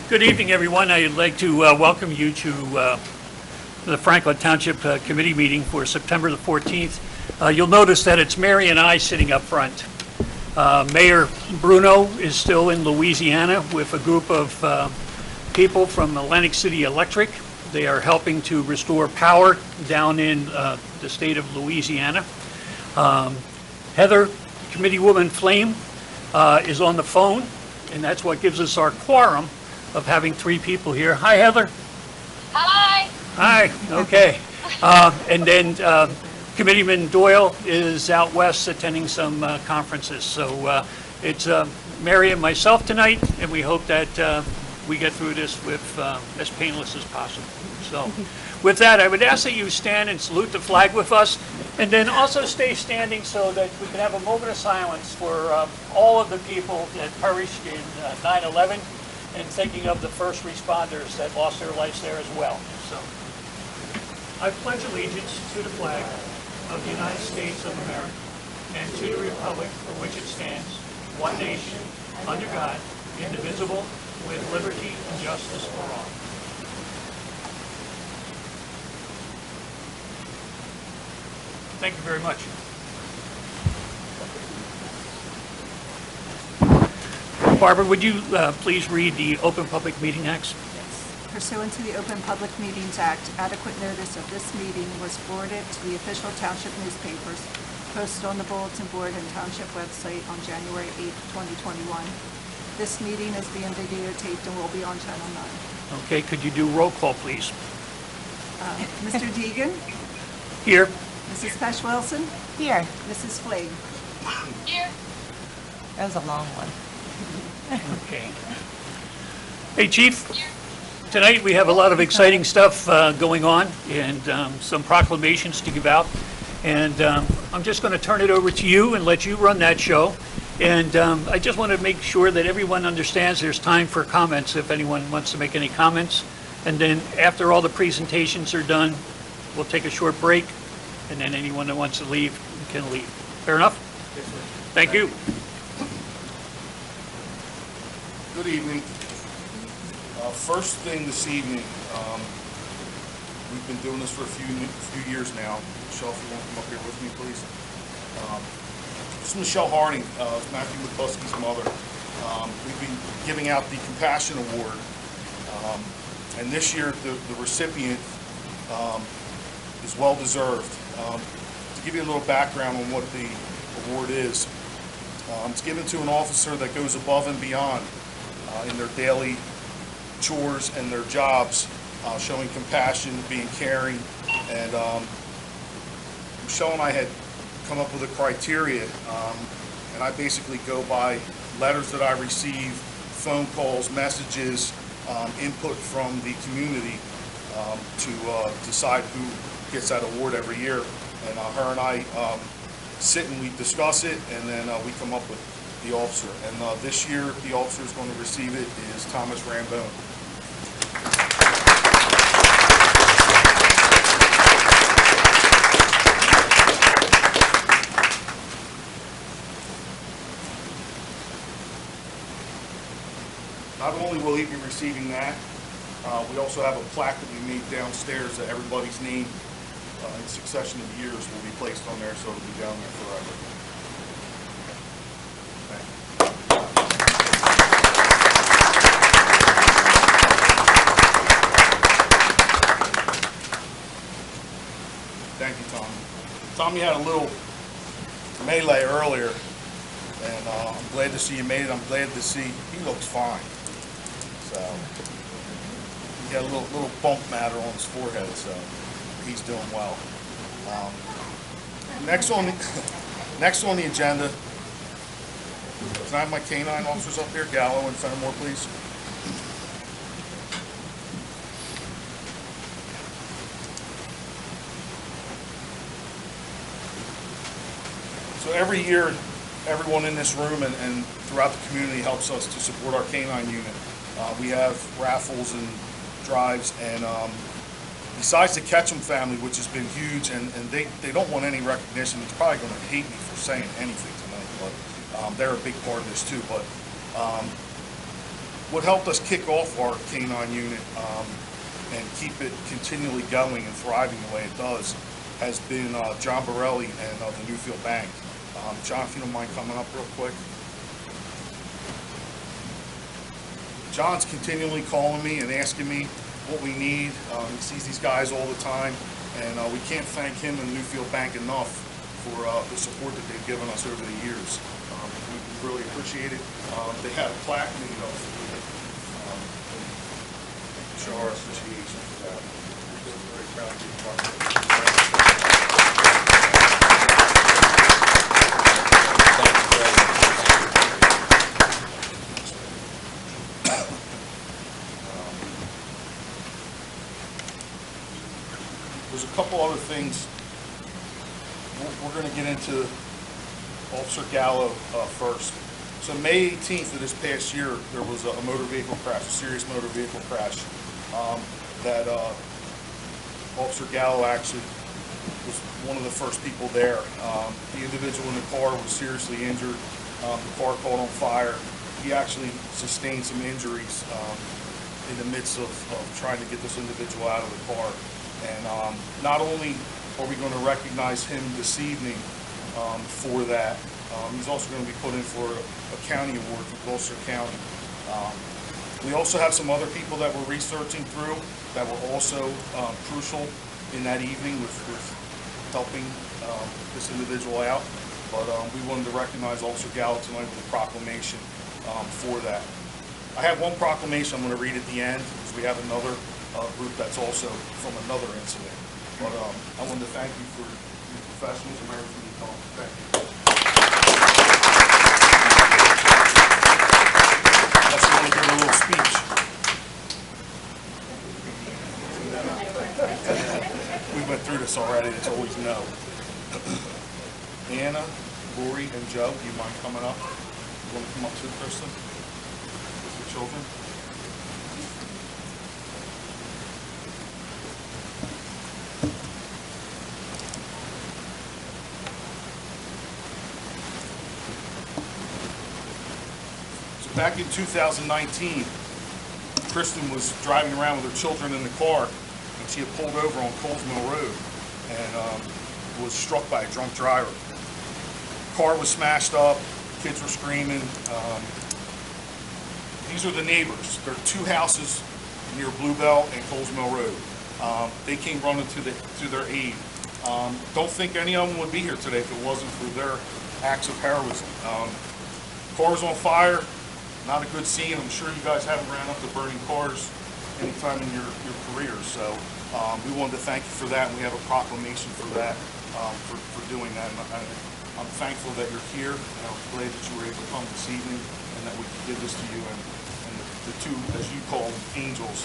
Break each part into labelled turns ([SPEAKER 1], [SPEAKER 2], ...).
[SPEAKER 1] Good evening, everyone. I'd like to welcome you to the Franklin Township Committee meeting for September the 14th. You'll notice that it's Mary and I sitting up front. Mayor Bruno is still in Louisiana with a group of people from Atlantic City Electric. They are helping to restore power down in the state of Louisiana. Heather, Committeewoman Flame, is on the phone, and that's what gives us our quorum of having 3 people here. Hi, Heather.
[SPEAKER 2] Hi.
[SPEAKER 1] Hi, okay. And then Committeeman Doyle is out west attending some conferences. So it's Mary and myself tonight, and we hope that we get through this with as painless as possible. So with that, I would ask that you stand and salute the flag with us, and then also stay standing so that we can have a moment of silence for all of the people that perished in 9/11. and thinking of the first responders that lost their lives there as well. So, I pledge allegiance to the flag of the United States of America and to the republic for which it stands, one nation, under God, indivisible, with liberty and justice for all. Thank you very much. Barbara, would you please read the Open Public Meeting Acts?
[SPEAKER 3] Yes. Pursuant to the Open Public Meetings Act, adequate notice of this meeting was forwarded to the official township newspapers, posted on the bulletin board and township website on January 8th, 2021. This meeting is being videotaped and will be on Channel 9.
[SPEAKER 1] Okay, could you do roll call, please?
[SPEAKER 3] Mr. Deegan?
[SPEAKER 1] Here.
[SPEAKER 3] Mrs. Pesh-Wilson?
[SPEAKER 4] Here.
[SPEAKER 3] Mrs. Flake?
[SPEAKER 2] Here.
[SPEAKER 4] That was a long one.
[SPEAKER 1] Okay. Hey, Chief. Tonight we have a lot of exciting stuff going on and some proclamations to give out. And I'm just going to turn it over to you and let you run that show. And I just want to make sure that everyone understands there's time for comments if anyone wants to make any comments. And then after all the presentations are done, we'll take a short break. And then anyone that wants to leave can leave. Fair enough?
[SPEAKER 5] Yes, sir.
[SPEAKER 1] Thank you.
[SPEAKER 5] Good evening. First thing this evening, we've been doing this for a few years now. Michelle, if you want to come up here with me, please. This is Michelle Harding, Matthew McCluskey's mother. We've been giving out the Compassion Award, and this year the recipient is well deserved. To give you a little background on what the award is, it's given to an officer that goes above and beyond in their daily chores and their jobs, showing compassion, being caring, and Michelle and I had come up with a criteria, and I basically go by letters that I receive, phone calls, messages, input from the community to decide who gets that award every year. And her and I sit and we discuss it, and then we come up with the officer. And this year, the officer is going to receive it is Thomas Rambone. Not only will he be receiving that, we also have a plaque that we made downstairs that everybody's name in succession of years will be placed on there, so it'll be down there forever. Thank you, Tommy. Tommy had a little melee earlier, and I'm glad to see you made it. I'm glad to see he looks fine. So he got a little bump matter on his forehead, so he's doing well. Next on the agenda, can I have my canine officers up here, Gallo and Fenimore, please? So every year, everyone in this room and throughout the community helps us to support our canine unit. We have raffles and drives, and besides the Ketchum family, which has been huge, and they don't want any recognition. It's probably going to hate me for saying anything tonight, but they're a big part of this too. But What helped us kick off our K-9 unit and keep it continually going and thriving the way it does has been John Borelli and the Newfield Bank. John, if you don't mind coming up real quick. John's continually calling me and asking me what we need. He sees these guys all the time, and we can't thank him and Newfield Bank enough for the support that they've given us over the years. We really appreciate it. They had a plaque made up for it. Show our appreciation for that. We're very proud to be part of it. There's a couple other things. We're going to get into Officer Gallo first. So May 18th of this past year, there was a motor vehicle crash, a serious motor vehicle crash, that Officer Gallo actually was one of the first people there. The individual in the car was seriously injured. The car caught on fire. He actually sustained some injuries in the midst of trying to get this individual out of the car. And not only are we going to recognize him this evening for that, he's also going to be put in for a county award for Gloucester County. We also have some other people that we're researching through that were also crucial in that evening with helping this individual out. But we wanted to recognize Officer Gallo tonight with a proclamation for that. I have one proclamation I'm going to read at the end because we have another group that's also from another incident. But I wanted to thank you for your professionals and everything you've done. Thank you. Unless you want to give a little speech. We went through this already. It's always no. Anna, Lori, and Joe, do you mind coming up? You want to come up too, Kristen? With your children? Back in 2019, Kristen was driving around with her children in the car, and she had pulled over on Coles Mill Road and was struck by a drunk driver. Car was smashed up, kids were screaming. These are the neighbors. There are two houses near Bluebell and Coles Mill Road. They came running to their aid. Don't think any of them would be here today if it wasn't for their acts of heroism. Car's on fire. Not a good scene. I'm sure you guys haven't ran up to burning cars any time in your careers. So we wanted to thank you for that, and we have a proclamation for that, for doing that. And I'm thankful that you're here, and I'm glad that you were able to come this evening and that we could give this to you. And the two, as you call them, angels,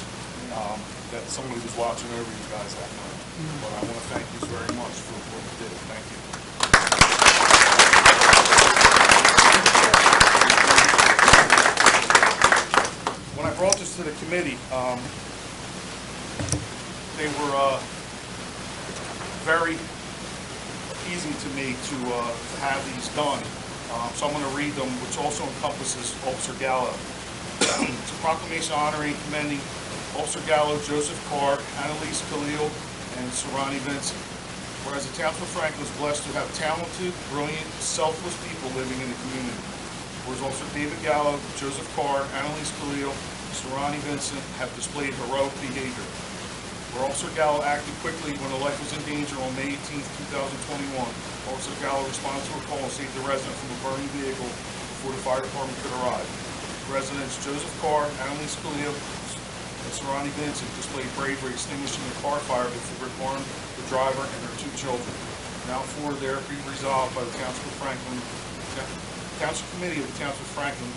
[SPEAKER 5] that somebody was watching over you guys that night. But I want to thank you very much for what you did. Thank you. When I brought this to the committee, they were very easy to me to have these done. So I'm going to read them, which also encompasses Officer Gallo. It's a proclamation honoring and commending Officer Gallo, Joseph Carr, Annalise Khalil, and Sarani Vincent. Whereas the town of Franklin is blessed to have talented, brilliant, selfless people living in the community. Whereas Officer David Gallo, Joseph Carr, Annalise Khalil, Sarani Vincent have displayed heroic behavior. Where Officer Gallo acted quickly when a life was in danger on May 18, 2021, Officer Gallo responded to a call and saved the resident from a burning vehicle before the fire department could arrive. Residents Joseph Carr, Annalise Khalil, and Sarani Vincent displayed bravery extinguishing the car fire before it harmed the driver and their two children. Now for there be resolved by the Township of Franklin, Township Committee of the Township of Franklin,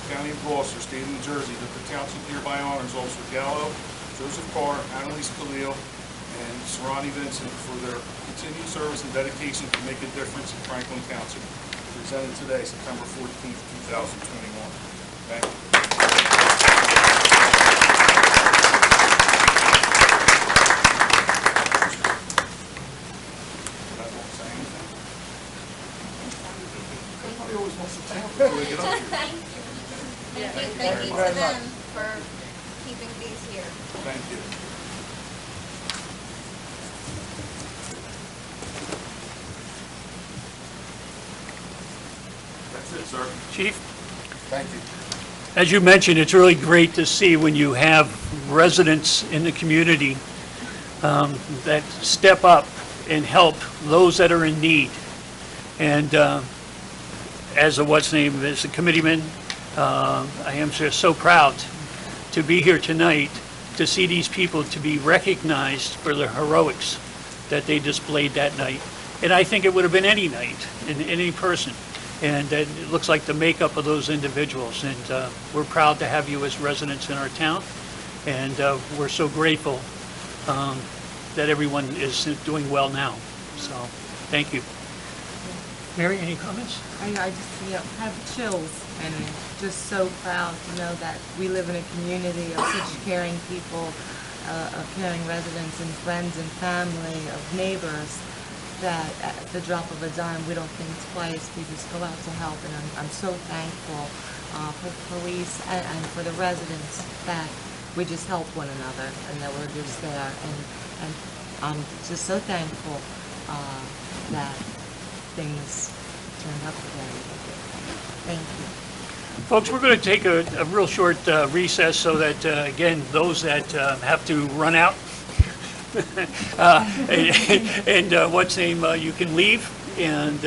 [SPEAKER 5] County of Gloucester, State of New Jersey, that the Township hereby honors Officer Gallo, Joseph Carr, Annalise Khalil, and Sarani Vincent for their continued service and dedication to make a difference in Franklin Township. Presented today, September 14th, 2021. Thank you. Everybody always wants to talk before they get up here.
[SPEAKER 6] Thank you to
[SPEAKER 4] very
[SPEAKER 6] them
[SPEAKER 4] much.
[SPEAKER 6] for keeping these here.
[SPEAKER 5] Thank you. That's it, sir.
[SPEAKER 1] Chief?
[SPEAKER 5] Thank you.
[SPEAKER 1] As you mentioned, it's really great to see when you have residents in the community that step up and help those that are in need. And as a committeeman, I am just so proud to be here tonight to see these people to be recognized for their heroics that they displayed that night. And I think it would have been any night, in any person. And it looks like the makeup of those individuals. And we're proud to have you as residents in our town. And we're so grateful that everyone is doing well now. So, thank you. Mary, any comments?
[SPEAKER 4] I just, have chills and just so proud to know that we live in a community of such caring people, of caring residents and friends and family, of neighbors, that at the drop of a dime, we don't think twice. We just go out to help, and I'm so thankful for the police and for the residents that we just help one another and that we're just there. And I'm just so thankful that things turned out the way they did. Thank you.
[SPEAKER 1] Folks, we're going to take a real short recess so that, again, those that have to run out and what's name, you can leave and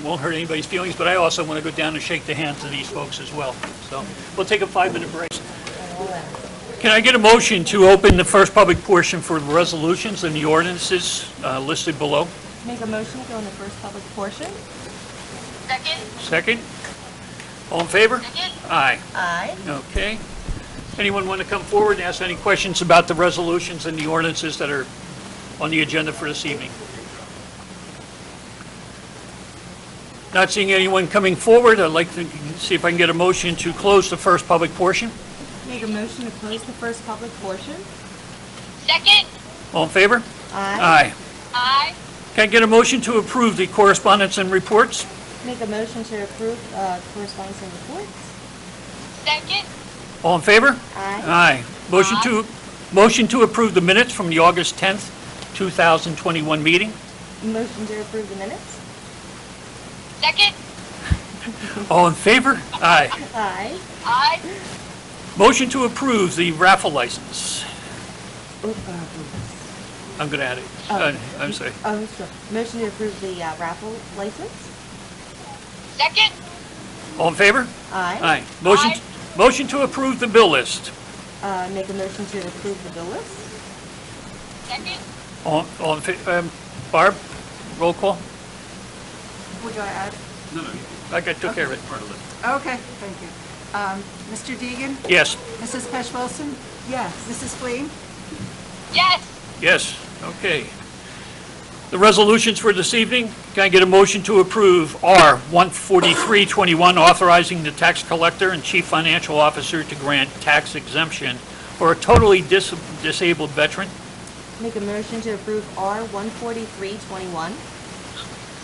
[SPEAKER 1] won't hurt anybody's feelings, but I also want to go down and shake the hands of these folks as well. So we'll take a 5-minute break. Can I get a motion to open the first public portion for the resolutions and the ordinances listed below?
[SPEAKER 4] Make a motion to go in the first public portion.
[SPEAKER 2] Second?
[SPEAKER 1] Second? All in favor?
[SPEAKER 2] Second?
[SPEAKER 1] Aye.
[SPEAKER 4] Aye.
[SPEAKER 1] Okay. Anyone want to come forward and ask any questions about the resolutions and the ordinances that are on the agenda for this evening? Not seeing anyone coming forward, I'd like to see if I can get a motion to close the first public portion.
[SPEAKER 4] Make a motion to close the first public portion.
[SPEAKER 2] Second?
[SPEAKER 1] All in favor?
[SPEAKER 4] Aye.
[SPEAKER 1] Aye.
[SPEAKER 2] Aye.
[SPEAKER 1] Can I get a motion to approve the correspondence and reports?
[SPEAKER 4] Make a motion to approve correspondence and reports.
[SPEAKER 2] Second?
[SPEAKER 1] All in favor?
[SPEAKER 4] Aye.
[SPEAKER 1] Aye. Motion to approve the minutes from the August 10th, 2021 meeting.
[SPEAKER 4] Motion to approve the minutes.
[SPEAKER 2] Second?
[SPEAKER 1] All in favor? Aye.
[SPEAKER 4] Aye.
[SPEAKER 2] Aye.
[SPEAKER 1] Motion to approve the raffle license.
[SPEAKER 4] Oh,
[SPEAKER 1] I'm going to add it. I'm sorry.
[SPEAKER 4] sure. Motion to approve the raffle license.
[SPEAKER 2] Second?
[SPEAKER 1] All in favor?
[SPEAKER 4] Aye.
[SPEAKER 1] Aye.
[SPEAKER 2] Aye.
[SPEAKER 1] Motion to approve the bill list.
[SPEAKER 4] Make a motion to approve the bill list.
[SPEAKER 2] Second?
[SPEAKER 1] All in favor? Barb, roll call.
[SPEAKER 3] Would you add?
[SPEAKER 1] I took care of it.
[SPEAKER 3] Okay, thank you. Mr. Deegan?
[SPEAKER 1] Yes.
[SPEAKER 3] Mrs. Pesh Wilson?
[SPEAKER 4] Yes.
[SPEAKER 3] Mrs. Fleen?
[SPEAKER 2] Yes.
[SPEAKER 1] Yes. Okay. The resolutions for this evening, can I get a motion to approve R 14321, authorizing the tax collector and chief financial officer to grant tax exemption for a totally disabled veteran?
[SPEAKER 4] Make a motion to approve R 14321.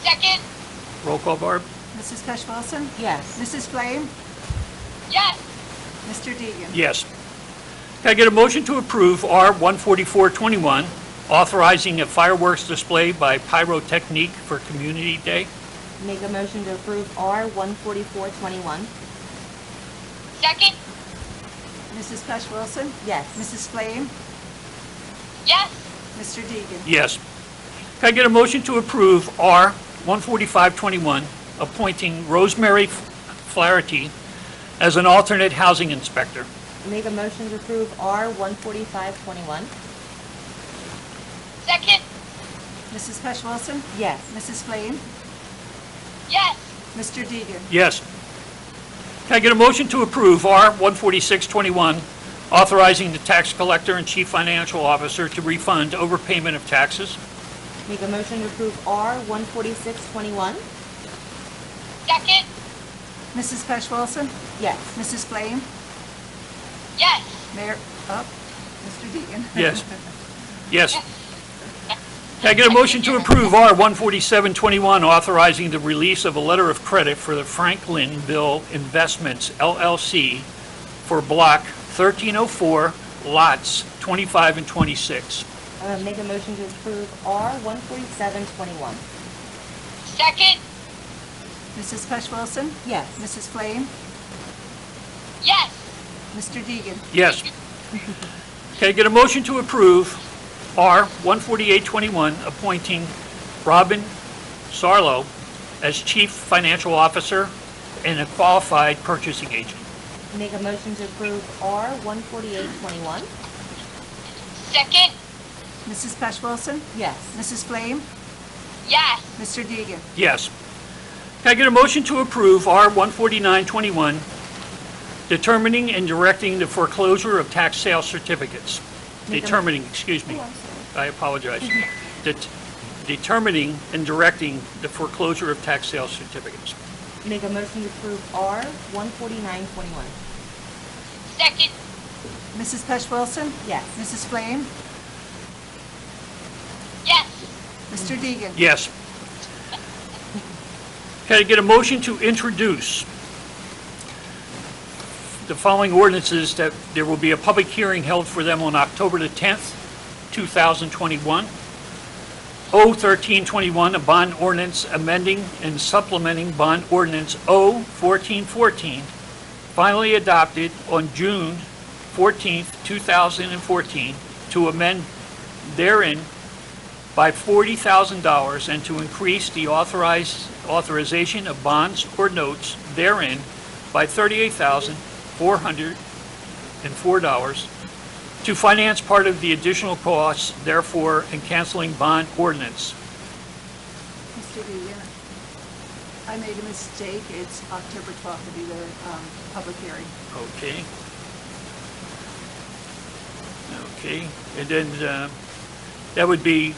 [SPEAKER 2] Second?
[SPEAKER 1] Roll call, Barb.
[SPEAKER 3] Mrs. Pesh Wilson?
[SPEAKER 4] Yes.
[SPEAKER 3] Mrs. Flame?
[SPEAKER 2] Yes.
[SPEAKER 3] Mr. Deegan?
[SPEAKER 1] Yes. Can I get a motion to approve R 14421, authorizing a fireworks display by Pyrotechnique for Community Day?
[SPEAKER 4] Make a motion to approve R 14421.
[SPEAKER 2] Second?
[SPEAKER 3] Mrs. Pesh Wilson?
[SPEAKER 4] Yes.
[SPEAKER 3] Mrs. Flame?
[SPEAKER 2] Yes.
[SPEAKER 3] Mr. Deegan?
[SPEAKER 1] Yes. Can I get a motion to approve R 14521, appointing Rosemary Flaherty as an alternate housing inspector?
[SPEAKER 4] Make a motion to approve R 14521.
[SPEAKER 2] Second?
[SPEAKER 3] Mrs. Pesh Wilson?
[SPEAKER 4] Yes.
[SPEAKER 3] Mrs. Flame?
[SPEAKER 2] Yes.
[SPEAKER 3] Mr. Deegan?
[SPEAKER 1] Yes. Can I get a motion to approve R 14621, authorizing the tax collector and chief financial officer to refund overpayment of taxes?
[SPEAKER 4] Make a motion to approve R 14621.
[SPEAKER 2] Second?
[SPEAKER 3] Mrs. Pesh Wilson?
[SPEAKER 4] Yes.
[SPEAKER 3] Mrs. Flame?
[SPEAKER 2] Yes.
[SPEAKER 3] Mayor, Mr. Deegan?
[SPEAKER 1] Yes. Yes. Can I get a motion to approve R 14721, authorizing the release of a letter of credit for the Franklinville Investments LLC for Block 1304, lots 25 and 26.
[SPEAKER 7] Make a motion to approve R-14721.
[SPEAKER 2] Second.
[SPEAKER 3] Mrs. Pesh Wilson?
[SPEAKER 7] Yes.
[SPEAKER 3] Mrs. Flame?
[SPEAKER 2] Yes.
[SPEAKER 3] Mr. Deegan?
[SPEAKER 1] Yes. Okay, get a motion to approve R-14821, appointing Robin Sarlo as Chief Financial Officer and a qualified purchasing agent.
[SPEAKER 7] Make a motion to approve R-14821.
[SPEAKER 2] Second.
[SPEAKER 3] Mrs. Pesh Wilson?
[SPEAKER 7] Yes.
[SPEAKER 3] Mrs. Flame?
[SPEAKER 2] Yes.
[SPEAKER 3] Mr. Deegan?
[SPEAKER 1] Yes. Can I get a motion to approve R-14921, determining and directing the foreclosure of tax sale certificates? Determining, excuse me. I apologize. Determining and directing the foreclosure of tax sale certificates.
[SPEAKER 7] Make a motion to approve R-14921.
[SPEAKER 2] Second.
[SPEAKER 3] Mrs. Pesh Wilson?
[SPEAKER 7] Yes.
[SPEAKER 3] Mrs. Flame?
[SPEAKER 2] Yes.
[SPEAKER 3] Mr. Deegan?
[SPEAKER 1] Yes. Can I get a motion to introduce the following ordinances, that there will be a public hearing held for them on October the 10th, 2021. O-1321, a bond ordinance amending and supplementing bond ordinance O-1414, finally adopted on June 14th, 2014, to amend therein by $40,000 and to increase the authorization of bonds or notes therein by $38,404 to finance part of the additional costs, therefore, and canceling bond ordinance.
[SPEAKER 3] Mr. Deegan? I made a mistake. It's October 12th to be the public hearing.
[SPEAKER 1] Okay. Okay, and then that would be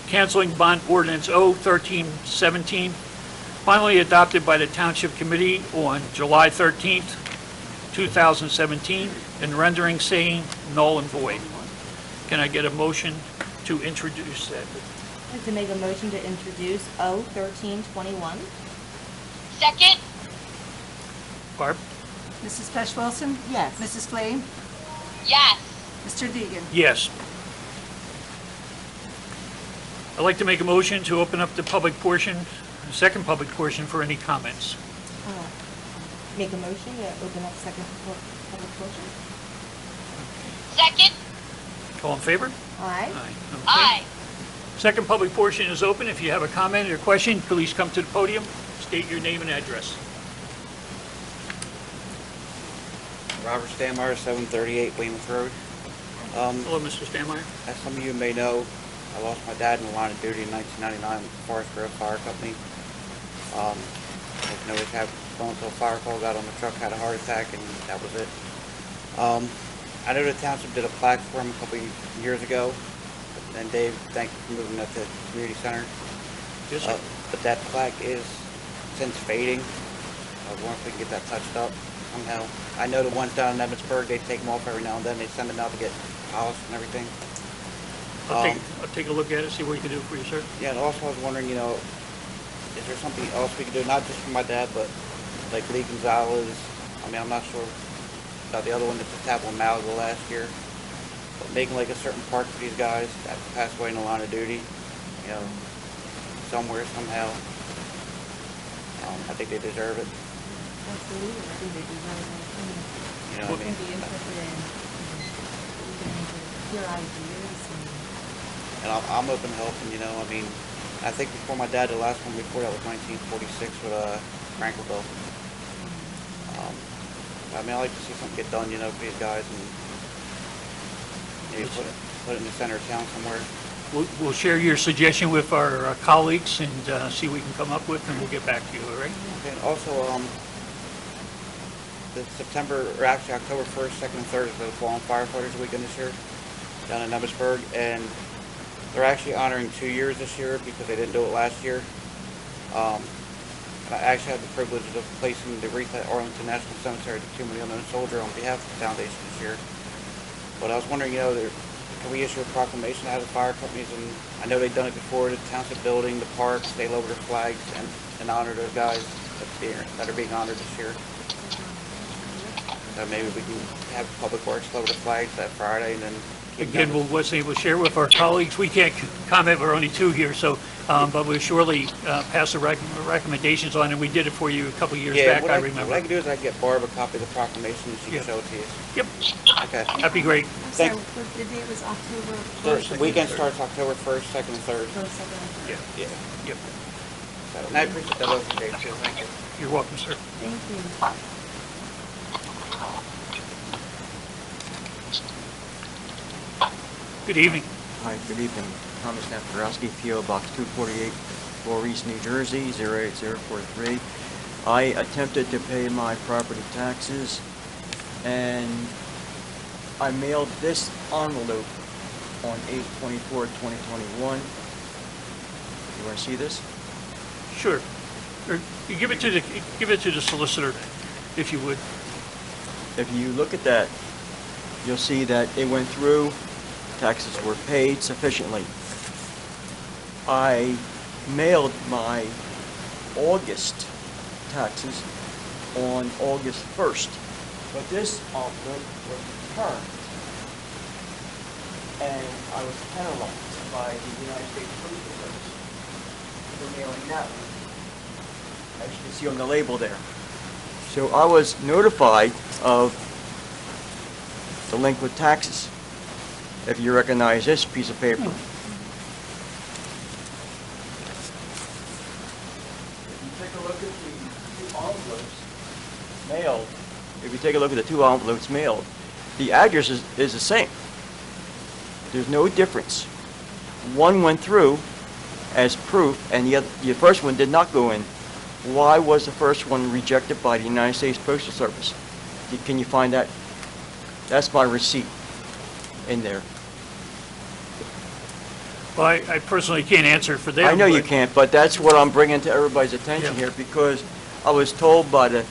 [SPEAKER 1] canceling bond ordinance O-1317, finally adopted by the Township Committee on July 13th, 2017, and rendering same null and void. Can I get a motion to introduce that?
[SPEAKER 7] I'd like to make a motion to introduce O-1321.
[SPEAKER 2] Second.
[SPEAKER 1] Barb?
[SPEAKER 3] Mrs. Pesh Wilson?
[SPEAKER 7] Yes.
[SPEAKER 3] Mrs. Flame?
[SPEAKER 2] Yes.
[SPEAKER 3] Mr. Deegan?
[SPEAKER 1] Yes. I'd like to make a motion to open up the public portion, the second public portion, for any comments.
[SPEAKER 7] Make a motion to open up second public portion.
[SPEAKER 2] Second.
[SPEAKER 1] All in favor?
[SPEAKER 7] Aye.
[SPEAKER 1] Okay.
[SPEAKER 2] Aye.
[SPEAKER 1] Second public portion is open. If you have a comment or question, please come to the podium, state your name and address.
[SPEAKER 8] Robert Stanmeyer, 738 Weymouth Road.
[SPEAKER 1] Hello, Mr. Stanmeyer.
[SPEAKER 8] As some of you may know, I lost my dad in the line of duty in 1999 with the Forest Grove Fire Company. I know he had gone to a fire call, got on the truck, had a heart attack, and that was it. I know the township did a plaque for him a couple of years ago, and Dave, thank you for moving that to the community center.
[SPEAKER 1] Yes, sir.
[SPEAKER 8] But that plaque is since fading. I was wondering if we can get that touched up somehow. I know the ones down in Emmitsburg, they take them off every now and then. They send them out to get polished and everything.
[SPEAKER 1] I'll take a look at it, see what we can do for you, sir.
[SPEAKER 8] Yeah, and also I was wondering, is there something else we could do, not just for my dad, but like Lee Gonzalez? I mean, I'm not sure about the other one that just happened in Malaga last year, but making like a certain park for these guys that passed away in the line of duty, somewhere, somehow. I think they deserve it.
[SPEAKER 7] Absolutely. I think they deserve it.
[SPEAKER 8] You know what I mean?
[SPEAKER 7] Be interested in your ideas.
[SPEAKER 8] And I'm open to helping, I mean, I think before my dad, the last one before that was 1946 with Franklville. I mean, I like to see something get done, for these guys, and maybe put it in the center of town somewhere.
[SPEAKER 1] We'll share your suggestion with our colleagues and see what we can come up with, and we'll get back to you, all right?
[SPEAKER 8] Okay, and also, the October 1st, 2nd, and 3rd is the Fallen Firefighters Weekend this year down in Emmitsburg, and they're actually honoring 2 years this year because they didn't do it last year. I actually had the privilege of placing the wreath at Arlington National Cemetery to Tomb of the Unknown Soldier on behalf of the foundation this year. But I was wondering, can we issue a proclamation out of the fire companies? And I know they've done it before, the township building, the parks, they lower their flags and honor those guys that are being honored this year. So maybe we can have Public Works lower the flags that Friday and then keep
[SPEAKER 1] Again,
[SPEAKER 8] going.
[SPEAKER 1] we'll share with our colleagues. We can't comment, we're only two here, so, but we'll surely pass the recommendations on, and we did it for you a couple of years back, I
[SPEAKER 8] What I
[SPEAKER 1] remember.
[SPEAKER 8] can do is I can get Barb a copy of the proclamation and she can
[SPEAKER 1] Yeah.
[SPEAKER 8] show it to you.
[SPEAKER 1] Yep,
[SPEAKER 8] Okay.
[SPEAKER 1] that'd be great.
[SPEAKER 7] I'm
[SPEAKER 8] Thank-
[SPEAKER 7] sorry, the date was October
[SPEAKER 8] The weekend starts October 1st, 2nd, and 3rd.
[SPEAKER 7] 1st, 2nd.
[SPEAKER 1] Yeah,
[SPEAKER 8] Yeah.
[SPEAKER 1] yep.
[SPEAKER 8] So, and I appreciate that open date too. Thank you.
[SPEAKER 1] You're welcome, sir.
[SPEAKER 7] Thank you.
[SPEAKER 1] Good evening.
[SPEAKER 9] Hi, good evening. Thomas Nafarowski, P.O. Box 248, Voorhees, New Jersey, 08043. I attempted to pay my property taxes, and I mailed this envelope on 8/24/2021. You want to see this?
[SPEAKER 1] Sure. Or you give it to the solicitor, if you would.
[SPEAKER 9] If you look at that, you'll see that it went through, taxes were paid sufficiently. I mailed my August taxes on August 1st, but this envelope was returned, and I was penalized by the United States Postal Service for mailing that one, as you can see on the label there. So I was notified of delinquent taxes, if you recognize this piece of paper. If you take a look at the two envelopes mailed, if you take a look at the two envelopes mailed, the address is the same. There's no difference. One went through as proof, and the first one did not go in. Why was the first one rejected by the United States Postal Service? Can you find that? That's my receipt in there.
[SPEAKER 1] Well, I personally can't answer for them.
[SPEAKER 9] I know you
[SPEAKER 1] but-
[SPEAKER 9] can't, but that's what I'm bringing to everybody's attention
[SPEAKER 1] Yeah.
[SPEAKER 9] here, because I was told by the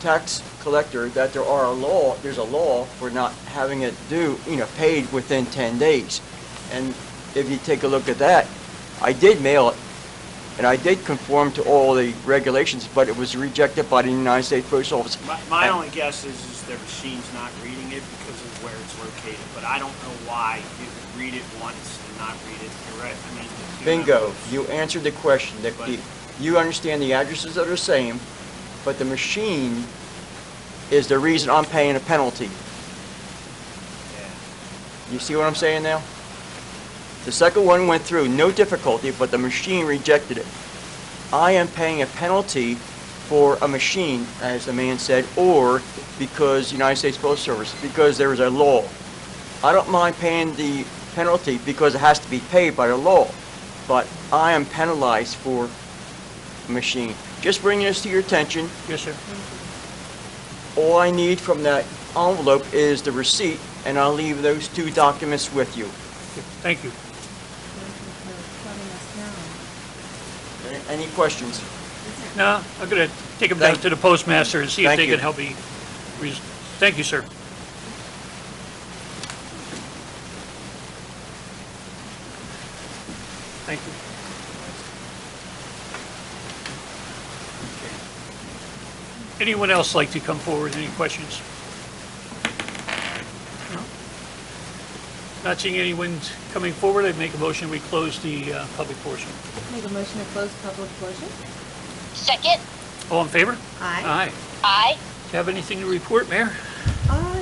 [SPEAKER 9] tax collector that there's a law for not having it paid within 10 days. And if you take a look at that, I did mail it, and I did conform to all the regulations, but it was rejected by the United States Postal Office.
[SPEAKER 10] My only guess is their machine's not reading it because of where it's located, but I don't know why it would read it once and not read it. You're right. I mean,
[SPEAKER 9] Bingo, you answered the question. You understand the addresses are the same, but the machine is the reason I'm paying a penalty.
[SPEAKER 10] Yeah.
[SPEAKER 9] You see what I'm saying now? The second one went through, no difficulty, but the machine rejected it. I am paying a penalty for a machine, as the man said, or because United States Postal Service, because there is a law. I don't mind paying the penalty because it has to be paid by the law, but I am penalized for a machine. Just bringing this to your attention.
[SPEAKER 1] Yes, sir.
[SPEAKER 9] All I need from that envelope is the receipt, and I'll leave those two documents with you.
[SPEAKER 1] Thank you.
[SPEAKER 9] Any questions?
[SPEAKER 1] No, I'm going to take them down
[SPEAKER 9] Thank-
[SPEAKER 1] to the postmaster and see if
[SPEAKER 9] Thank
[SPEAKER 1] they
[SPEAKER 9] you.
[SPEAKER 1] can help me. Thank you, sir. Thank you. Okay. Anyone else like to come forward? Any questions? No? Not seeing anyone coming forward, I'd make a motion we close the public portion.
[SPEAKER 7] Make a motion to close public portion?
[SPEAKER 2] Second.
[SPEAKER 1] All in favor?
[SPEAKER 7] Aye.
[SPEAKER 1] Aye.
[SPEAKER 2] Aye.
[SPEAKER 1] Do you have anything to report, Mayor?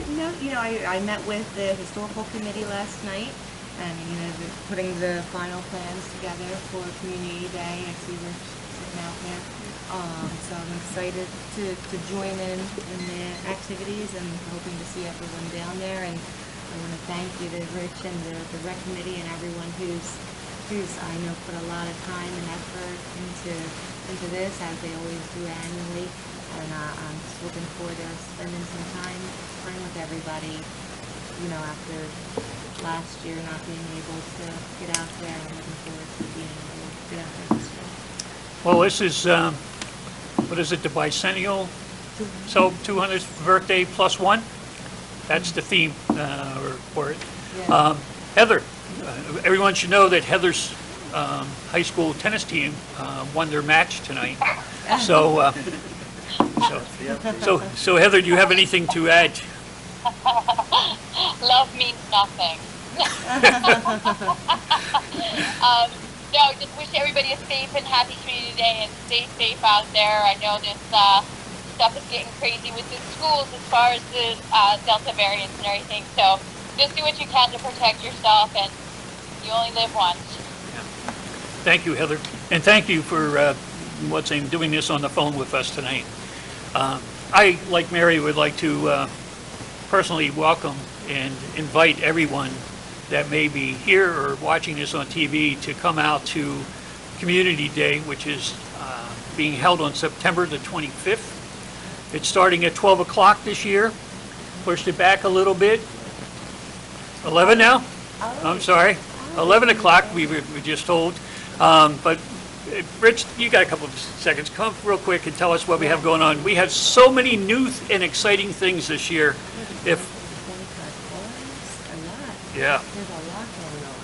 [SPEAKER 7] No, I met with the historical committee last night, and, they're putting the final plans together for Community Day. I see they're sitting out there. So I'm excited to join in the activities and hoping to see everyone down there. And I want to thank you to Rich and the rec committee and everyone who's I know put a lot of time and effort into this, as they always do annually. And I'm just looking forward to spending some time with everybody, after last year not being able to get out there. I'm looking forward to being able to get out there this year.
[SPEAKER 1] Well, this is, what is it, the bicentennial, so 200th birthday plus one? That's the theme for it.
[SPEAKER 7] Yeah.
[SPEAKER 1] Heather, everyone should know that Heather's high school tennis team won their match tonight. So So Heather, do you have anything to add?
[SPEAKER 2] Love means nothing. No, just wish everybody a safe and happy Community Day and stay safe out there. I know this stuff is getting crazy with the schools as far as the Delta variants and everything. So just do what you can to protect yourself, and you only live once.
[SPEAKER 1] Thank you, Heather, and thank you for doing this on the phone with us tonight. I, like Mary, would like to personally welcome and invite everyone that may be here or watching this on TV to come out to Community Day, which is being held on September the 25th. It's starting at 12 o'clock this year. Pushed it back a little bit. 11 now? I'm sorry. 11 o'clock, we were just told. But Rich, you got a couple of seconds. Come real quick and tell us what we have going on. We have so many new and exciting things this year. Yeah.
[SPEAKER 4] There's a lot going on.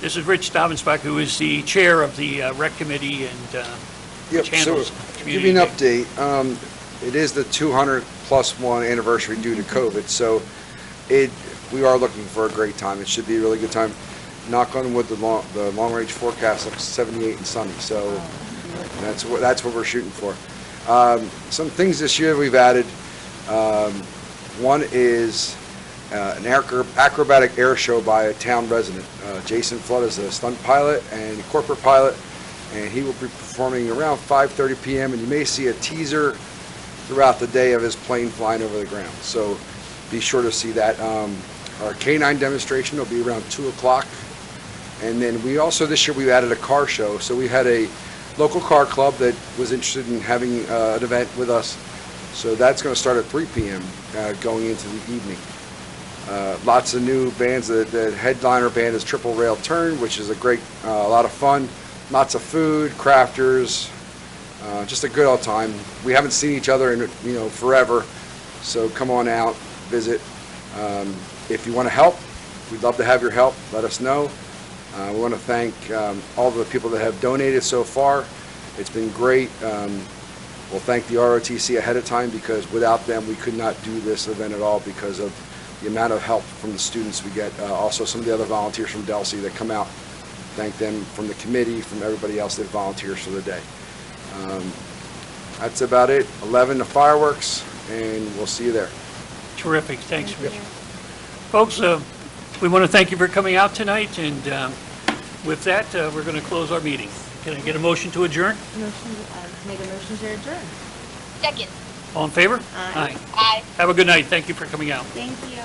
[SPEAKER 1] This is Rich Dobbensbach, who is the chair of the rec committee and which handles
[SPEAKER 11] So, to
[SPEAKER 1] Community
[SPEAKER 11] give you an
[SPEAKER 1] Day.
[SPEAKER 11] update, it is the 200+1 anniversary due to COVID, so we are looking for a great time. It should be a really good time. Knock on wood, the long-range forecast looks 78 and sunny, so that's what we're shooting for. Some things this year we've added. One is an acrobatic air show by a town resident. Jason Flood is a stunt pilot and corporate pilot, and he will be performing around 5:30 p.m. and you may see a teaser throughout the day of his plane flying over the ground. So be sure to see that. Our K9 demonstration will be around 2 o'clock. And then we also, this year, we added a car show. So we had a local car club that was interested in having an event with us. So that's going to start at 3 p.m. Going into the evening. Lots of new bands. The headliner band is Triple Rail Turn, which is a lot of fun. Lots of food, crafters, just a good old time. We haven't seen each other in forever, so come on out, visit. If you want to help, we'd love to have your help. Let us know. We want to thank all the people that have donated so far. It's been great. We'll thank the ROTC ahead of time because without them we could not do this event at all because of the amount of help from the students we get. Also some of the other volunteers from Delsey that come out. Thank them from the committee, from everybody else that volunteers for the day. That's about it. 11 the fireworks, and we'll see you there.
[SPEAKER 1] Terrific. Thanks, Rich. Folks, we want to thank you for coming out tonight, and with that, we're going to close our meeting. Can I get a motion to adjourn?
[SPEAKER 7] Make a motion to adjourn.
[SPEAKER 2] Second.
[SPEAKER 1] All in favor?
[SPEAKER 7] Aye.
[SPEAKER 2] Aye.
[SPEAKER 1] Have a good night. Thank you for coming out.
[SPEAKER 7] Thank you.